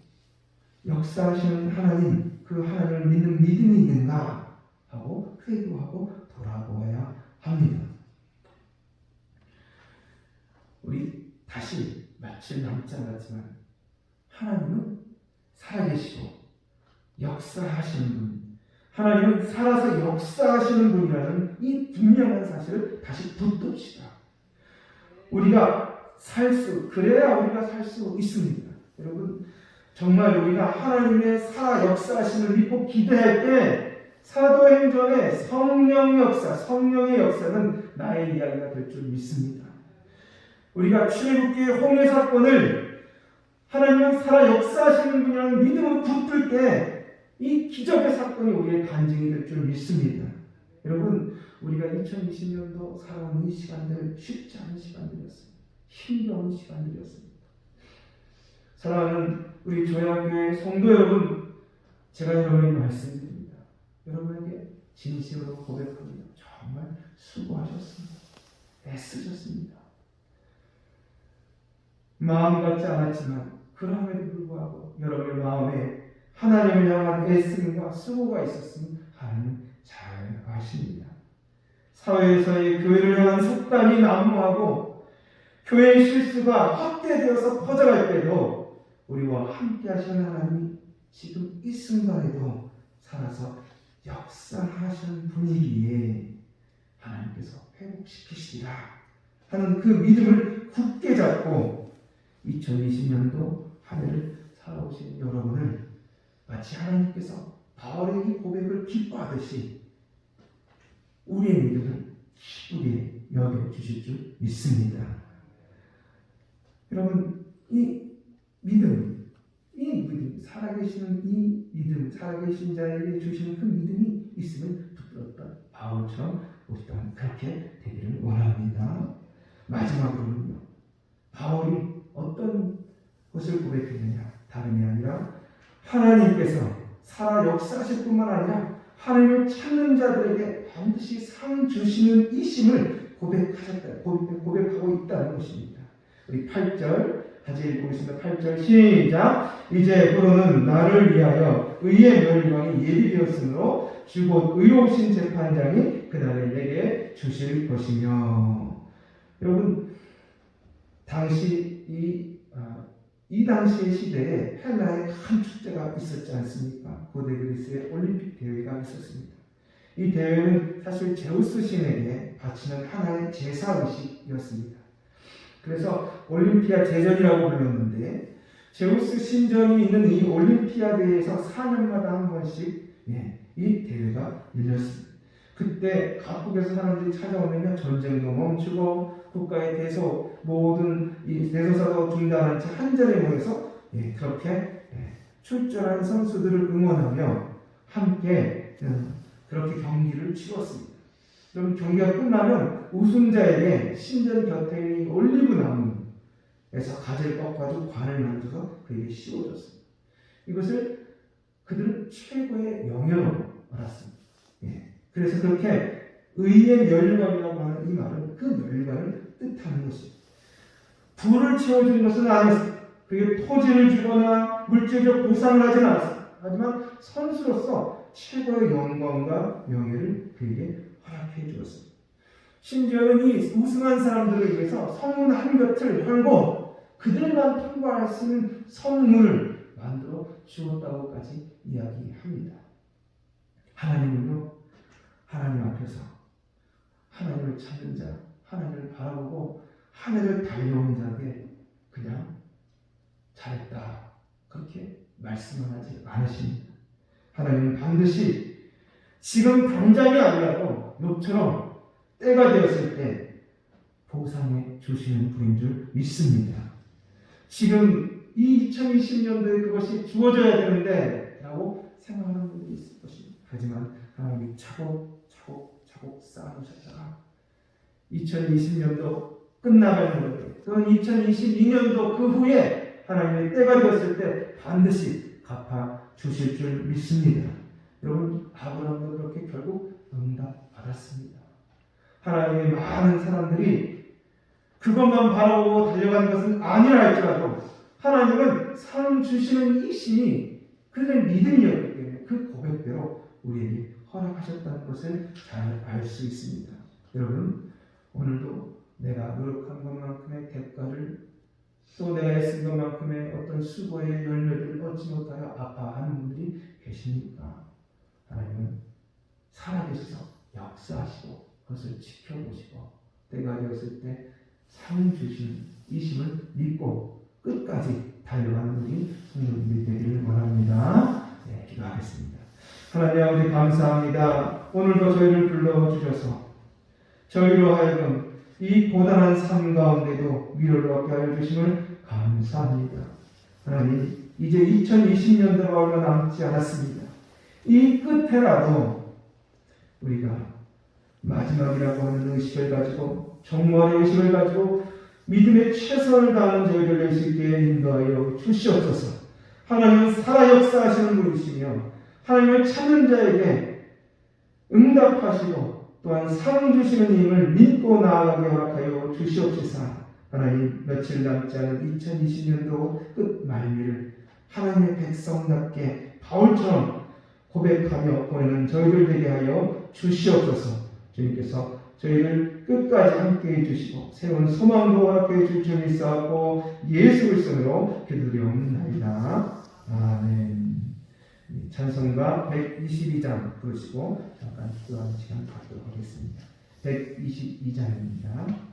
역사하시는 하나님, 그 하나님을 믿는 믿음이 있는가 하고 회개하고 돌아보아야 합니다. 우리 다시 며칠 남지 않았지만 하나님은 살아계시고 역사하시는 분, 하나님은 살아서 역사하시는 분이라는 이 분명한 사실을 다시 붙듭시다. 우리가 그래야 우리가 살 수 있습니다. 여러분, 정말 우리가 하나님의 살아 역사하심을 믿고 기대할 때 사도행전의 성령의 역사는 나의 이야기가 될 줄 믿습니다. 우리가 출애굽기의 홍해 사건을 하나님은 살아 역사하시는 분이라는 믿음을 붙들 때 이 기적의 사건이 우리의 간증이 될 줄 믿습니다. 여러분, 우리가 2020년도 살아온 이 시간들 쉽지 않은 시간들이었습니다. 힘겨운 시간들이었습니다. 사랑하는 우리 조약교회 성도 여러분, 제가 여러분에게 말씀드립니다. 여러분에게 진심으로 고백합니다. 정말 수고하셨습니다. 애쓰셨습니다. 마음 같지 않았지만 그럼에도 불구하고 여러분의 마음에 하나님을 향한 애씀과 수고가 있었으면 하나님 잘 아십니다. 사회에서의 교회를 향한 속단이 난무하고 교회의 실수가 확대되어서 퍼져갈 때도 우리와 함께 하시는 하나님이 지금 이 순간에도 살아서 역사하시는 분이기에 하나님께서 회복시키시리라 하는 그 믿음을 굳게 잡고 2020년도 한 해를 살아오신 여러분을 마치 하나님께서 바울의 이 고백을 기뻐하듯이 우리의 믿음을 기쁘게 여겨주실 줄 믿습니다. 여러분, 이 믿음, 살아계시는 이 믿음, 살아계신 자에게 주시는 그 믿음이 있으면 붙들었던 바울처럼 우리 또한 그렇게 되기를 원합니다. 마지막으로는요, 바울이 어떤 것을 고백했느냐, 다름이 아니라 하나님께서 살아 역사하실 뿐만 아니라 하나님을 찾는 자들에게 반드시 상 주시는 이심을 고백하고 있다는 것입니다. 우리 8절 같이 읽고있습니다. 8절 시작. 이제 그로는 나를 위하여 의의 멸망이 예비되었으므로 주곧 의로우신 재판장이 그날에 내게 주실 것이며. 여러분, 당시 이 당시의 시대에 헬라에 큰 축제가 있었지 않습니까? 고대 그리스의 올림픽 대회가 있었습니다. 이 대회는 사실 제우스 신에게 바치는 하나의 제사의식이었습니다. 그래서 올림피아 제전이라고 불렀는데, 제우스 신전이 있는 이 올림피아대회에서 4년마다 한 번씩 이 대회가 열렸습니다. 그때 각국에서 사람들이 찾아오면 전쟁도 멈추고 국가의 모든 이 대소사도 중단한 채 한 자리에 모여서 그렇게 출전한 선수들을 응원하며 함께 그렇게 경기를 치렀습니다. 그럼 경기가 끝나면 우승자에게 신전 곁에 있는 올리브 나무에서 가지를 꺾어가지고 관을 만들어서 그에게 씌워줬습니다. 이것을 그들은 최고의 영예로 알았습니다. 그래서 그렇게 의의 멸관이라고 하는 이 말은 그 멸관을 뜻하는 것입니다. 부를 채워주는 것은 아니었습니다. 그게 토지를 주거나 물질적 보상을 하지는 않았습니다. 하지만 선수로서 최고의 영광과 명예를 그에게 허락해 주었습니다. 심지어는 이 우승한 사람들을 위해서 성문 한 곁을 열고 그들만 통과할 수 있는 성문을 만들어 주었다고까지 이야기합니다. 하나님은요, 하나님 앞에서 하나님을 찾는 자, 하나님을 바라보고 하늘을 달려온 자에게 그냥 잘했다 그렇게 말씀을 하지 않으십니다. 하나님은 반드시 지금 당장이 아니라도 욥처럼 때가 되었을 때 보상해 주시는 분인 줄 믿습니다. 지금 2020년도에 그것이 주어져야 되는데 라고 생각하는 분들이 있을 것입니다. 하지만 하나님이 차곡차곡 쌓아놓으셨다가 2020년도 끝나가는 거예요. 그건 2022년도 그 후에 하나님의 때가 되었을 때 반드시 갚아 주실 줄 믿습니다. 여러분, 아브라함도 그렇게 결국 응답 받았습니다. 하나님의 많은 사람들이 그것만 바라보고 달려가는 것은 아니라 할지라도 하나님은 상 주시는 이 신이 그들의 믿음이었기 때문에 그 고백대로 우리에게 허락하셨다는 것을 잘 알 수 있습니다. 여러분, 오늘도 내가 노력한 것만큼의 대가를 또 내가 애쓴 것만큼의 어떤 수고의 열매를 얻지 못하여 아파하는 분들이 계십니까? 하나님은 살아계셔서 역사하시고 그것을 지켜보시고 때가 되었을 때 상 주시는 이 심을 믿고 끝까지 달려가는 우리 성도님들이 되기를 원합니다. 네, 기도하겠습니다. 하나님 아버지 감사합니다. 오늘도 저희를 불러주셔서 저희로 하여금 이 고단한 삶 가운데도 위로를 얻게 하여 주심을 감사합니다. 하나님, 이제 2020년도가 얼마 남지 않았습니다. 이 끝에라도 우리가 마지막이라고 하는 의식을 가지고 정무의 의식을 가지고 믿음의 최선을 다하는 저희를 낼 수 있게 인도하여 주시옵소서. 하나님은 살아 역사하시는 분이시며 하나님을 찾는 자에게 응답하시고 또한 상 주시는 힘을 믿고 나아가게 허락하여 주시옵소서. 하나님, 며칠 남지 않은 2020년도 끝 말미를 하나님의 백성답게 바울처럼 고백하며 보내는 저희들 되게 하여 주시옵소서. 주님께서 저희를 끝까지 함께해 주시고 새로운 소망도 함께해 줄 줄 믿사옵고 예수 그리스도로 기도드리옵나이다. 아멘. 찬송가 122장 부르시고 잠깐 기도하는 시간 갖도록 하겠습니다. 122장입니다.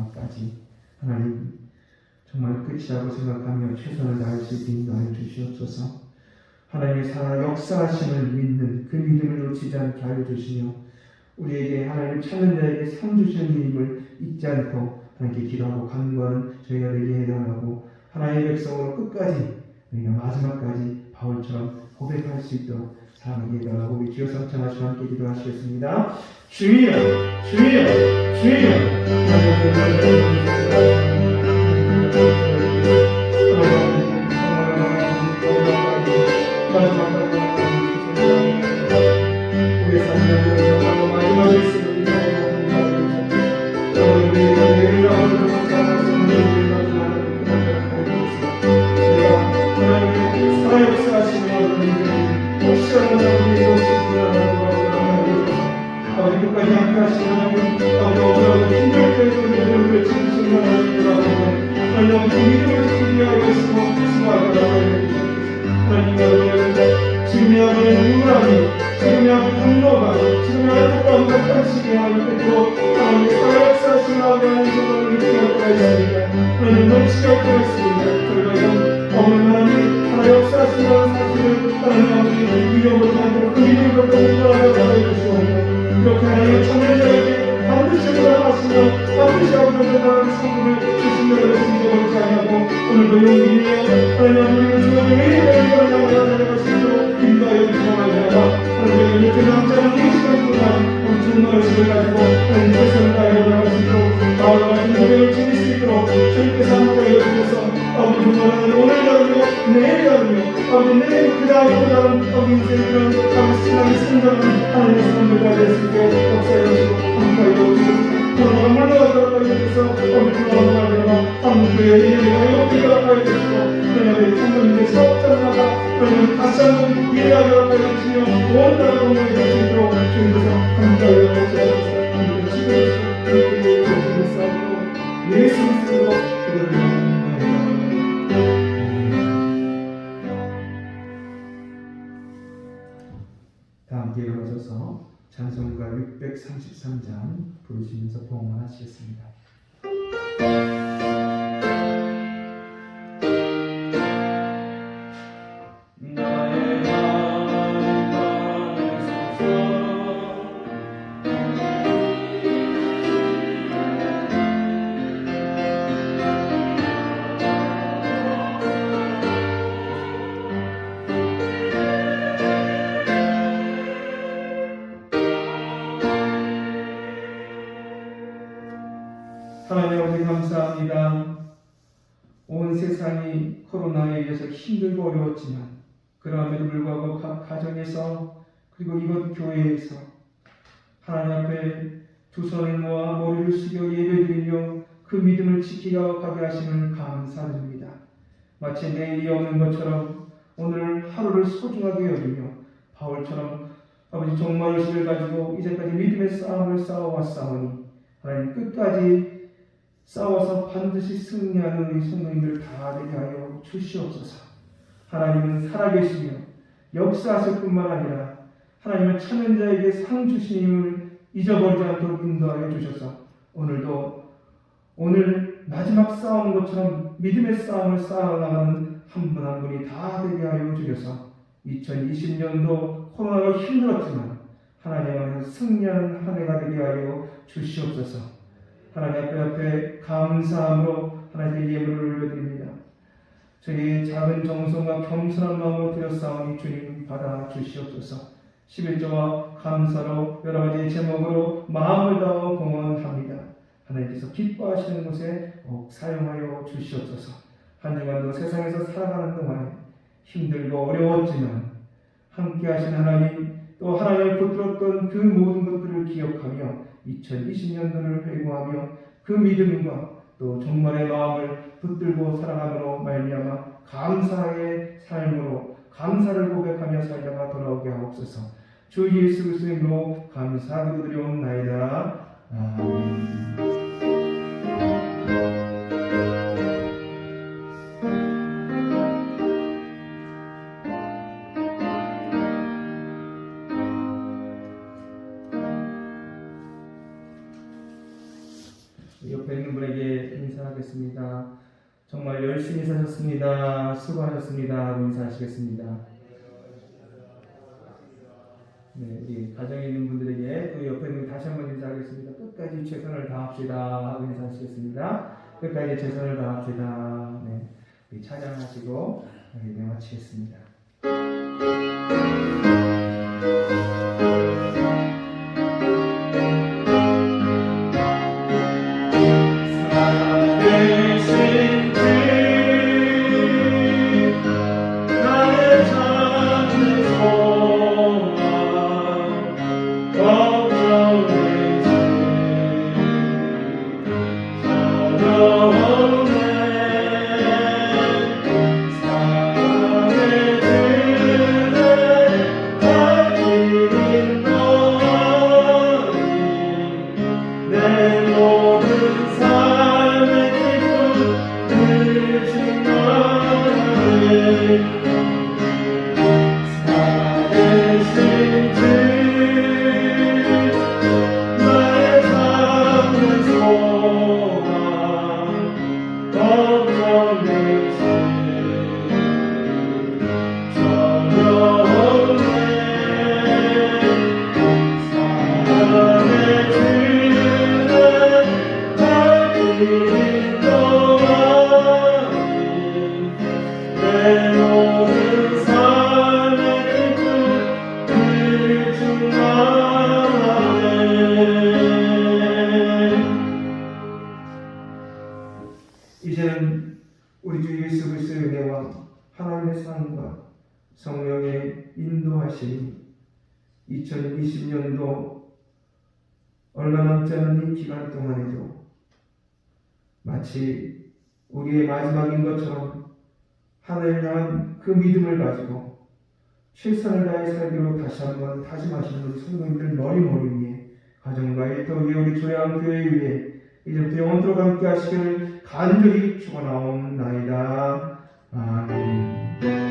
마지막까지 하나님 정말 끝이라고 생각하며 최선을 다할 수 있게 인도하여 주시옵소서. 하나님의 살아 역사하심을 믿는 그 믿음을 놓치지 않게 하여 주시며 우리에게 하나님을 찾는 자에게 상 주시는 힘을 잊지 않고 하나님께 기도하고 간구하는 저희가 되게 해달라고 하나님의 백성으로 끝까지 우리가 마지막까지 바울처럼 고백할 수 있도록 사랑하게 해달라고 우리 주여 성찬하시고 함께 기도하시겠습니다. 주여 주여 주여 끝까지 함께하시는 하나님, 힘들 때도 우리를 지키시는 하나님, 믿음을 준비하고 수고하게 하나님, 지금의 우울함이, 지금의 분노가, 지금의 안타까움과 탄식이 하나님께로 하나님 살아역사하시는 하나님 정말 믿을 때가 있습니다. 하나님 넘치게 할 때가 있습니다. 저희가 이런 어머니 하나님 역사하시는 사실을 하나님 위협을 만들어 그 믿음을 갖고 인도하여 주시옵소서. 이렇게 하나님의 청년자에게 반드시 돌아가시며 반드시 아버지의 나라의 선물을 주신 것을 잊어버리지 않고 오늘도 용기내어 하나님 우리를 주님의 의를 인도하여 나아가시도록 인도하여 주시옵소서. 하나님 이렇게 남자는 이 시간 동안 우리 주님의 의식을 가지고 하나님 최선을 다하여 나아가시도록 바울과 같은 고백을 지닐 수 있도록 주님께서 함께하여 주셔서 아버지 정말 오늘 다르며 내일 다르며 아버지 내일 그 다음 그 다음 아버지 인생의 그런 아버지 신앙의 성장은 하나님의 선물과 될수 있게 역사해 주시고 함께하여 주셔서 코로나가 물러가도록 하여 주셔서 아버지 코로나가 되어 한국교회의 예배가 이렇게 허락하여 주시고 하나님의 성도님의 사업자를 나가 하나님 다시 한번 예배하도록 하여 주시며 온 나라 공동에 될 수 있도록 주님께서 함께하여 주셔서 함께 주시옵소서. 예수 그리스도로 기도드립니다. 다 함께 일어서서 찬송가 633장 부르시면서 봉헌하시겠습니다. 하나님 아버지 감사합니다. 온 세상이 코로나에 의해서 힘들고 어려웠지만 그럼에도 불구하고 각 가정에서 그리고 이곳 교회에서 하나님 앞에 두 손을 모아 머리를 숙여 예배드리며 그 믿음을 지키게 하심을 감사드립니다. 마치 내일이 없는 것처럼 오늘 하루를 소중하게 여기며 바울처럼 아버지 종말의식을 가지고 이제까지 믿음의 싸움을 싸워왔사오니 하나님 끝까지 싸워서 반드시 승리하는 우리 성도님들 다 되게 하여 주시옵소서. 하나님은 살아계시며 역사하실 뿐만 아니라 하나님은 찾는 자에게 상 주심을 잊어버리지 않도록 인도하여 주셔서 오늘 마지막 싸우는 것처럼 믿음의 싸움을 싸워나가는 한 분 한 분이 다 되게 하여 주셔서 2020년도 코로나로 힘들었지만 하나님 안에서 승리하는 한 해가 되게 하여 주시옵소서. 하나님 앞에 감사함으로 하나님의 예물을 올려드립니다. 저희의 작은 정성과 겸손한 마음으로 드렸사오니 주님 받아 주시옵소서. 11조와 감사로 여러 가지 제목으로 마음을 다하여 봉헌합니다. 하나님께서 기뻐하시는 곳에 사용하여 주시옵소서. 한 주간도 세상에서 살아가는 동안에 힘들고 어려웠지만 함께 하신 하나님 또 하나님을 붙들었던 그 모든 것들을 기억하며 2020년도를 회고하며 그 믿음과 또 종말의 마음을 붙들고 살아감으로 말미암아 감사의 삶으로 감사를 고백하며 살다가 돌아오게 하옵소서. 주 예수 그리스도의 이름으로 감사하고 드리옵나이다. 아멘. 옆에 있는 분에게 인사하겠습니다. 정말 열심히 사셨습니다. 수고하셨습니다. 하고 인사하시겠습니다. 네, 우리 가정에 있는 분들에게 또 옆에 있는 분 다시 한번 인사하겠습니다. 끝까지 최선을 다합시다. 하고 인사하시겠습니다. 끝까지 최선을 다합시다. 네, 우리 찬양하시고 예배 마치겠습니다. 이제는 우리 주 예수 그리스도의 은혜와 하나님의 사랑과 성령의 인도하심이 2020년도 얼마 남지 않은 이 기간 동안에도 마치 우리의 마지막인 것처럼 하늘을 향한 그 믿음을 가지고 최선을 다해 살기로 다시 한번 다짐하시는 우리 성도님들 머리머리 위에 가정과 일터 위에 우리 조양교회 위에 이제부터 영원토록 함께 하시기를 간절히 축원하옵나이다. 아멘.